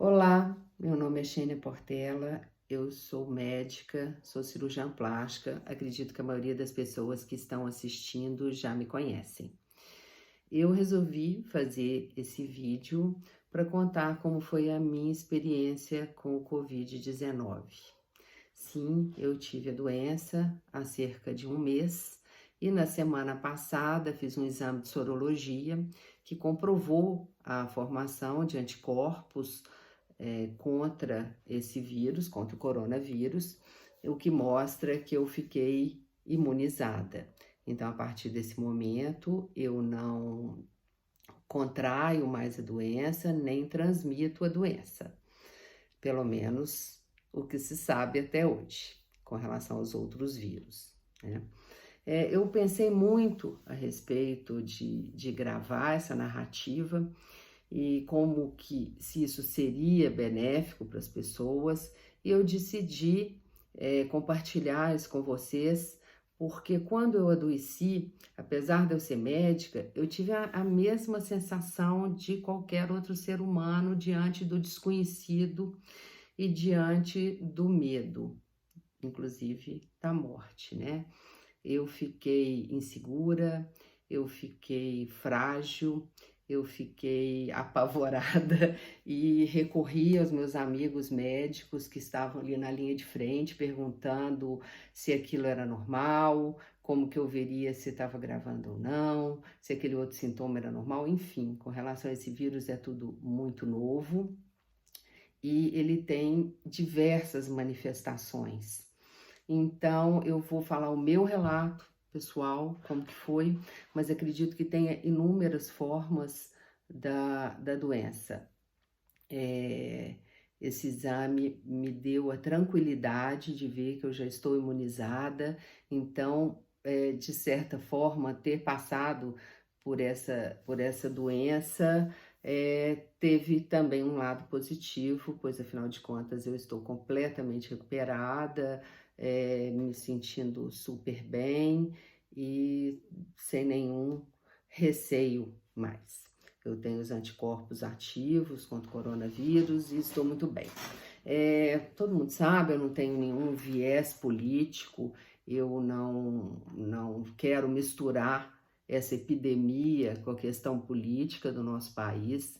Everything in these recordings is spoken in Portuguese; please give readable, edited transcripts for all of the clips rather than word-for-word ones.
Olá, meu nome é Xênia Portela, eu sou médica, sou cirurgiã plástica, acredito que a maioria das pessoas que estão assistindo já me conhecem. Eu resolvi fazer esse vídeo para contar como foi a minha experiência com o Covid-19. Sim, eu tive a doença há cerca de um mês e na semana passada fiz um exame de sorologia que comprovou a formação de anticorpos contra esse vírus, contra o coronavírus, o que mostra que eu fiquei imunizada. Então, a partir desse momento, eu não contraio mais a doença, nem transmito a doença. Pelo menos o que se sabe até hoje, com relação aos outros vírus, né? Eu pensei muito a respeito de gravar essa narrativa e como que se isso seria benéfico para as pessoas, e eu decidi compartilhar isso com vocês, porque quando eu adoeci, apesar de eu ser médica, eu tive a mesma sensação de qualquer outro ser humano diante do desconhecido e diante do medo, inclusive da morte, né? Eu fiquei insegura, eu fiquei frágil, eu fiquei apavorada e recorri aos meus amigos médicos que estavam ali na linha de frente, perguntando se aquilo era normal, como que eu veria se estava gravando ou não, se aquele outro sintoma era normal, enfim, com relação a esse vírus é tudo muito novo e ele tem diversas manifestações. Então, eu vou falar o meu relato pessoal, como que foi, mas acredito que tenha inúmeras formas da doença. Esse exame me deu a tranquilidade de ver que eu já estou imunizada, então, de certa forma, ter passado por essa doença teve também um lado positivo, pois afinal de contas eu estou completamente recuperada, me sentindo super bem e sem nenhum receio mais. Eu tenho os anticorpos ativos contra o coronavírus e estou muito bem. Todo mundo sabe, eu não tenho nenhum viés político, eu não quero misturar essa epidemia com a questão política do nosso país.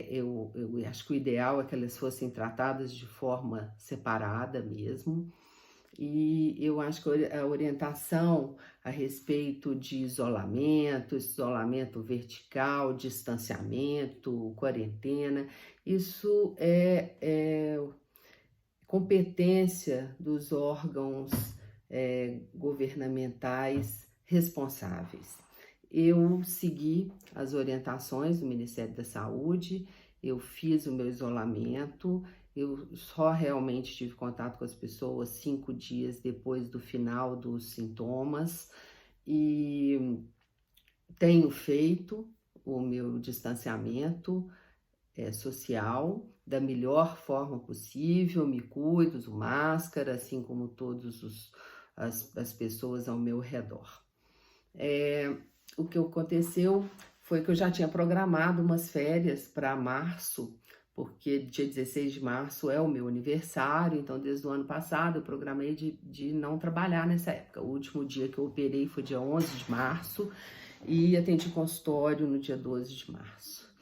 Eu acho que o ideal é que elas fossem tratadas de forma separada mesmo. E eu acho que a orientação a respeito de isolamento vertical, distanciamento, quarentena, isso é competência dos órgãos governamentais responsáveis. Eu segui as orientações do Ministério da Saúde, eu fiz o meu isolamento, eu só realmente tive contato com as pessoas 5 dias depois do final dos sintomas e tenho feito o meu distanciamento social da melhor forma possível, me cuido, uso máscara, assim como as pessoas ao meu redor. O que aconteceu foi que eu já tinha programado umas férias para março, porque dia 16 de março é o meu aniversário, então desde o ano passado eu programei de não trabalhar nessa época. O último dia que eu operei foi dia 11 de março e atendi consultório no dia 12 de março.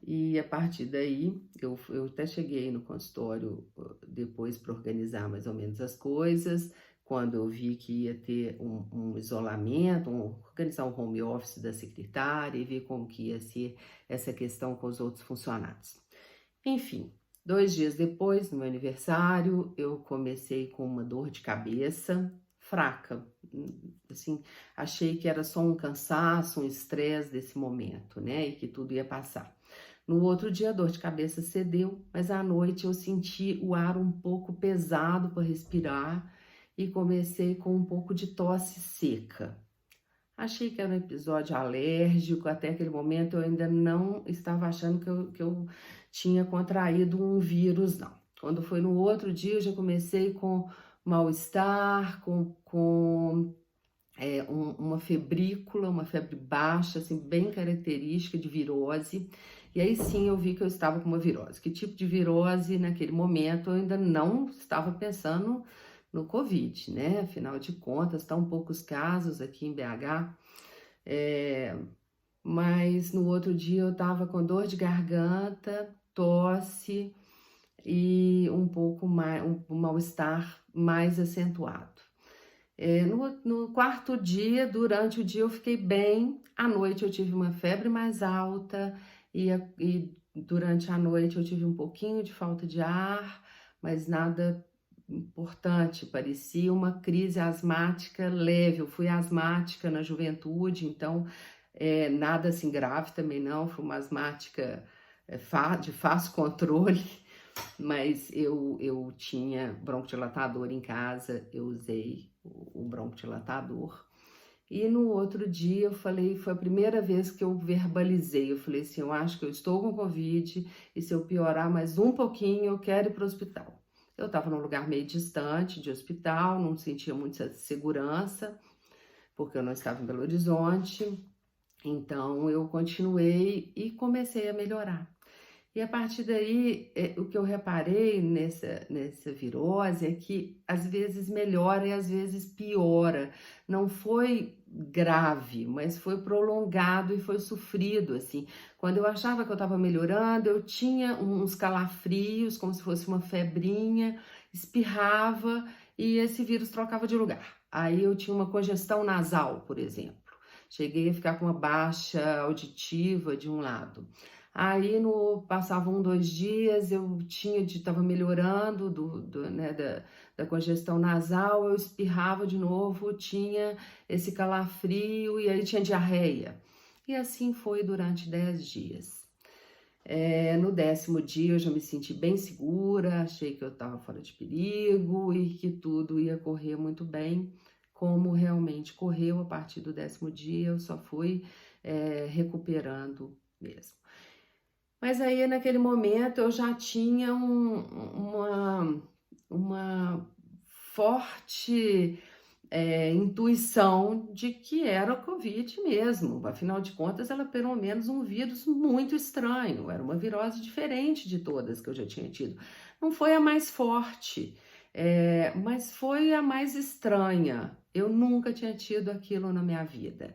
E a partir daí, eu até cheguei no consultório depois para organizar mais ou menos as coisas, quando eu vi que ia ter um isolamento, organizar um home office da secretária e ver como que ia ser essa questão com os outros funcionários. Enfim, 2 dias depois, no meu aniversário, eu comecei com uma dor de cabeça fraca. Assim, achei que era só um cansaço, um estresse desse momento, né? E que tudo ia passar. No outro dia, a dor de cabeça cedeu, mas à noite eu senti o ar um pouco pesado para respirar e comecei com um pouco de tosse seca. Achei que era um episódio alérgico, até aquele momento eu ainda não estava achando que eu tinha contraído um vírus, não. Quando foi no outro dia, eu já comecei com mal-estar, uma febrícula, uma febre baixa, assim, bem característica de virose. E aí sim eu vi que eu estava com uma virose. Que tipo de virose? Naquele momento eu ainda não estava pensando no Covid, né? Afinal de contas, estão poucos casos aqui em BH. Mas no outro dia eu estava com dor de garganta, tosse e um pouco mais, um mal-estar mais acentuado. No quarto dia, durante o dia eu fiquei bem, à noite eu tive uma febre mais alta e durante a noite eu tive um pouquinho de falta de ar, mas nada importante, parecia uma crise asmática leve. Eu fui asmática na juventude, então nada assim grave também não, foi uma asmática de fácil controle, mas eu tinha broncodilatador em casa, eu usei o broncodilatador. E no outro dia eu falei, foi a primeira vez que eu verbalizei, eu falei assim, eu acho que eu estou com Covid e se eu piorar mais um pouquinho eu quero ir para o hospital. Eu estava num lugar meio distante de hospital, não sentia muita segurança, porque eu não estava em Belo Horizonte, então eu continuei e comecei a melhorar. E a partir daí, o que eu reparei nessa virose é que às vezes melhora e às vezes piora. Não foi grave, mas foi prolongado e foi sofrido, assim. Quando eu achava que eu estava melhorando, eu tinha uns calafrios, como se fosse uma febrinha, espirrava e esse vírus trocava de lugar. Aí eu tinha uma congestão nasal, por exemplo. Cheguei a ficar com uma baixa auditiva de um lado. Aí passavam 2 dias, eu estava melhorando da congestão nasal, eu espirrava de novo, tinha esse calafrio e aí tinha diarreia. E assim foi durante 10 dias. No 10º dia eu já me senti bem segura, achei que eu estava fora de perigo e que tudo ia correr muito bem, como realmente correu. A partir do 10º dia eu só fui recuperando mesmo. Mas aí, naquele momento, eu já tinha uma forte intuição de que era o Covid mesmo. Afinal de contas, ela pelo menos um vírus muito estranho. Era uma virose diferente de todas que eu já tinha tido. Não foi a mais forte, mas foi a mais estranha. Eu nunca tinha tido aquilo na minha vida.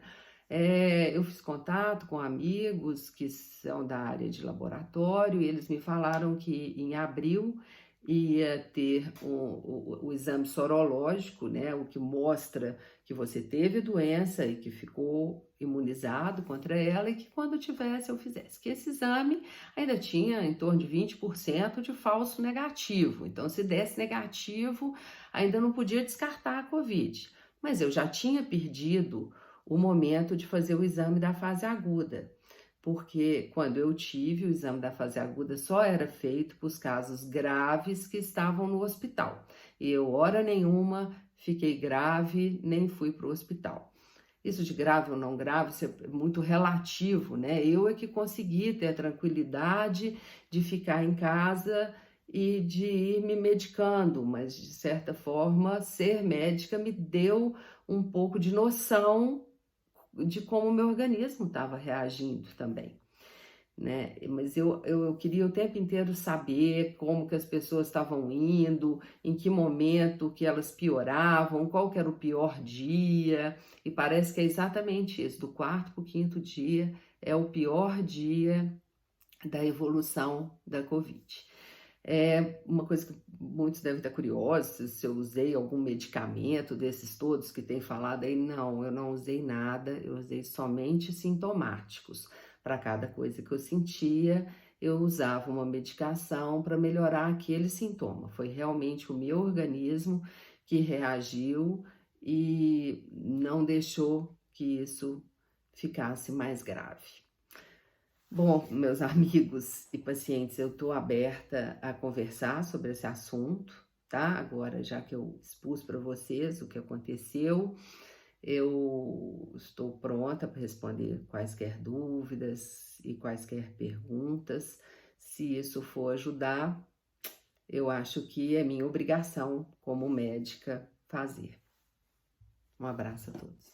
Eu fiz contato com amigos que são da área de laboratório e eles me falaram que em abril ia ter o exame sorológico, né, o que mostra que você teve doença e que ficou imunizado contra ela e que quando tivesse eu fizesse. Que esse exame ainda tinha em torno de 20% de falso negativo, então se desse negativo ainda não podia descartar a Covid. Mas eu já tinha perdido o momento de fazer o exame da fase aguda, porque quando eu tive o exame da fase aguda só era feito para os casos graves que estavam no hospital. E eu, hora nenhuma, fiquei grave, nem fui para o hospital. Isso de grave ou não grave, isso é muito relativo, né? Eu é que consegui ter a tranquilidade de ficar em casa e de ir me medicando, mas de certa forma, ser médica me deu um pouco de noção de como o meu organismo estava reagindo também, né? Mas eu queria o tempo inteiro saber como que as pessoas estavam indo, em que momento que elas pioravam, qual que era o pior dia, e parece que é exatamente isso, do 4º para o 5º dia é o pior dia da evolução da Covid. Uma coisa que muitos devem estar curiosos, se eu usei algum medicamento desses todos que tem falado aí, não, eu não usei nada, eu usei somente sintomáticos. Para cada coisa que eu sentia, eu usava uma medicação para melhorar aquele sintoma. Foi realmente o meu organismo que reagiu e não deixou que isso ficasse mais grave. Bom, meus amigos e pacientes, eu estou aberta a conversar sobre esse assunto, tá? Agora, já que eu expus para vocês o que aconteceu, eu estou pronta para responder quaisquer dúvidas e quaisquer perguntas. Se isso for ajudar, eu acho que é minha obrigação como médica fazer. Um abraço a todos.